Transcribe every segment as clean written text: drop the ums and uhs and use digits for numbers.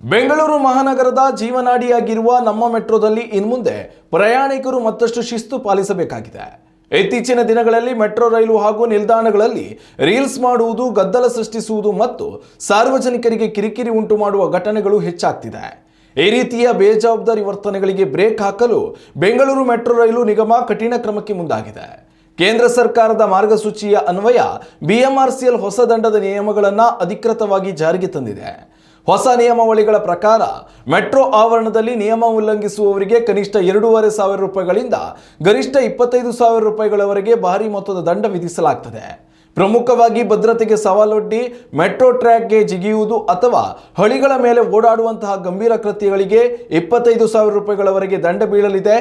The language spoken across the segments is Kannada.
ಬೆಂಗಳೂರು ಮಹಾನಗರದ ಜೀವನಾಡಿಯಾಗಿರುವ ನಮ್ಮ ಮೆಟ್ರೋದಲ್ಲಿ ಇನ್ಮುಂದೆ ಪ್ರಯಾಣಿಕರು ಮತ್ತಷ್ಟು ಶಿಸ್ತು ಪಾಲಿಸಬೇಕಾಗಿದೆ. ಇತ್ತೀಚಿನ ದಿನಗಳಲ್ಲಿ ಮೆಟ್ರೋ ರೈಲು ಹಾಗೂ ನಿಲ್ದಾಣಗಳಲ್ಲಿ ರೀಲ್ಸ್ ಮಾಡುವುದು, ಗದ್ದಲ ಸೃಷ್ಟಿಸುವುದು ಮತ್ತು ಸಾರ್ವಜನಿಕರಿಗೆ ಕಿರಿಕಿರಿ ಉಂಟು ಮಾಡುವ ಘಟನೆಗಳು ಹೆಚ್ಚಾಗ್ತಿದೆ. ಈ ರೀತಿಯ ಬೇಜವಾಬ್ದಾರಿ ವರ್ತನೆಗಳಿಗೆ ಬ್ರೇಕ್ ಹಾಕಲು ಬೆಂಗಳೂರು ಮೆಟ್ರೋ ರೈಲು ನಿಗಮ ಕಠಿಣ ಕ್ರಮಕ್ಕೆ ಮುಂದಾಗಿದೆ. ಕೇಂದ್ರ ಸರ್ಕಾರದ ಮಾರ್ಗಸೂಚಿಯ ಅನ್ವಯ BMRCL ಹೊಸ ದಂಡದ ನಿಯಮಗಳನ್ನು ಅಧಿಕೃತವಾಗಿ ಜಾರಿಗೆ ತಂದಿದೆ. ಹೊಸ ನಿಯಮಾವಳಿಗಳ ಪ್ರಕಾರ ಮೆಟ್ರೋ ಆವರಣದಲ್ಲಿ ನಿಯಮ ಉಲ್ಲಂಘಿಸುವವರಿಗೆ ಕನಿಷ್ಠ 2,500 ರೂಪಾಯಿಗಳಿಂದ ಗರಿಷ್ಠ 25,000 ರೂಪಾಯಿಗಳವರೆಗೆ ಭಾರಿ ಮೊತ್ತದ ದಂಡ ವಿಧಿಸಲಾಗುತ್ತದೆ. ಪ್ರಮುಖವಾಗಿ ಭದ್ರತೆಗೆ ಸವಾಲೊಡ್ಡಿ ಮೆಟ್ರೋ ಟ್ರ್ಯಾಕ್ಗೆ ಜಿಗಿಯುವುದು ಅಥವಾ ಹಳಿಗಳ ಮೇಲೆ ಓಡಾಡುವಂತಹ ಗಂಭೀರ ಕೃತ್ಯಗಳಿಗೆ 25,000 ರೂಪಾಯಿಗಳವರೆಗೆ ದಂಡ ಬೀಳಲಿದೆ.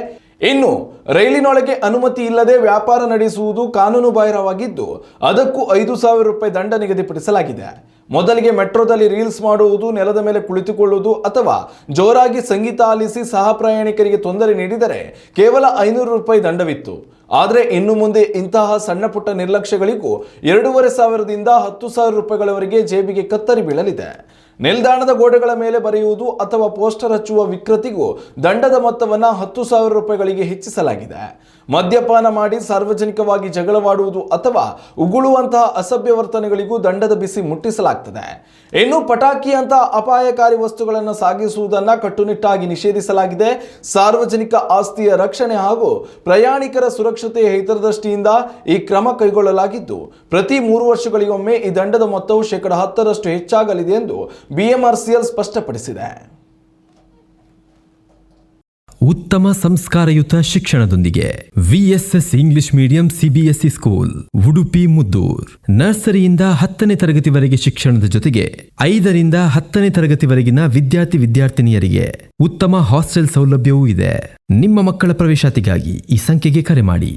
ಇನ್ನು ರೈಲಿನೊಳಗೆ ಅನುಮತಿ ಇಲ್ಲದೆ ವ್ಯಾಪಾರ ನಡೆಸುವುದು ಕಾನೂನು ಬಾಹಿರವಾಗಿದ್ದು ಅದಕ್ಕೂ 5,000 ರೂಪಾಯಿ ದಂಡ ನಿಗದಿಪಡಿಸಲಾಗಿದೆ. ಮೊದಲಿಗೆ ಮೆಟ್ರೋದಲ್ಲಿ ರೀಲ್ಸ್ ಮಾಡುವುದು, ನೆಲದ ಮೇಲೆ ಕುಳಿತುಕೊಳ್ಳುವುದು ಅಥವಾ ಜೋರಾಗಿ ಸಂಗೀತ ಆಲಿಸಿ ಸಹ ಪ್ರಯಾಣಿಕರಿಗೆ ತೊಂದರೆ ನೀಡಿದರೆ ಕೇವಲ 500 ರೂಪಾಯಿ ದಂಡವಿತ್ತು. ಆದರೆ ಇನ್ನು ಮುಂದೆ ಇಂತಹ ಸಣ್ಣ ಪುಟ್ಟ ನಿರ್ಲಕ್ಷ್ಯಗಳಿಗೂ 2,500ದಿಂದ 10,000 ರೂಪಾಯಿಗಳವರೆಗೆ ಜೇಬಿಗೆ ಕತ್ತರಿ ಬೀಳಲಿದೆ. ನಿಲ್ದಾಣದ ಗೋಡೆಗಳ ಮೇಲೆ ಬರೆಯುವುದು ಅಥವಾ ಪೋಸ್ಟರ್ ಹಚ್ಚುವ ವಿಕೃತಿಗೂ ದಂಡದ ಮೊತ್ತವನ್ನು 10,000 ರೂಪಾಯಿಗಳಿಗೆ ಹೆಚ್ಚಿಸಲಾಗಿದೆ. ಮದ್ಯಪಾನ ಮಾಡಿ ಸಾರ್ವಜನಿಕವಾಗಿ ಜಗಳವಾಡುವುದು ಅಥವಾ ಉಗುಳುವಂತಹ ಅಸಭ್ಯ ವರ್ತನೆಗಳಿಗೂ ದಂಡದ ಬಿಸಿ ಮುಟ್ಟಿಸಲಾಗುತ್ತದೆ. ಇನ್ನು ಪಟಾಕಿಯಂತಹ ಅಪಾಯಕಾರಿ ವಸ್ತುಗಳನ್ನು ಸಾಗಿಸುವುದನ್ನು ಕಟ್ಟುನಿಟ್ಟಾಗಿ ನಿಷೇಧಿಸಲಾಗಿದೆ. ಸಾರ್ವಜನಿಕ ಆಸ್ತಿಯ ರಕ್ಷಣೆ ಹಾಗೂ ಪ್ರಯಾಣಿಕರ ಸುರಕ್ಷತೆಯ ಹಿತದೃಷ್ಟಿಯಿಂದ ಈ ಕ್ರಮ ಕೈಗೊಳ್ಳಲಾಗಿದ್ದು ಪ್ರತಿ 3 ವರ್ಷಗಳಿಗೊಮ್ಮೆ ಈ ದಂಡದ ಮೊತ್ತವು 10% ಹೆಚ್ಚಾಗಲಿದೆ ಎಂದು BMRCL ಸ್ಪಷ್ಟಪಡಿಸಿದೆ. ಉತ್ತಮ ಸಂಸ್ಕಾರಯುತ ಶಿಕ್ಷಣದೊಂದಿಗೆ VSS English medium CBSE school Udupi Muddur. ನರ್ಸರಿಯಿಂದ 10ನೇ ತರಗತಿವರೆಗೆ ಶಿಕ್ಷಣದ ಜೊತೆಗೆ 5ರಿಂದ 10ನೇ ತರಗತಿವರೆಗಿನ ವಿದ್ಯಾರ್ಥಿನಿಯರಿಗೆ ಉತ್ತಮ ಹಾಸ್ಟೆಲ್ ಸೌಲಭ್ಯವೂ ಇದೆ. ನಿಮ್ಮ ಮಕ್ಕಳ ಪ್ರವೇಶಾತಿಗಾಗಿ ಈ ಸಂಖ್ಯೆಗೆ ಕರೆ ಮಾಡಿ.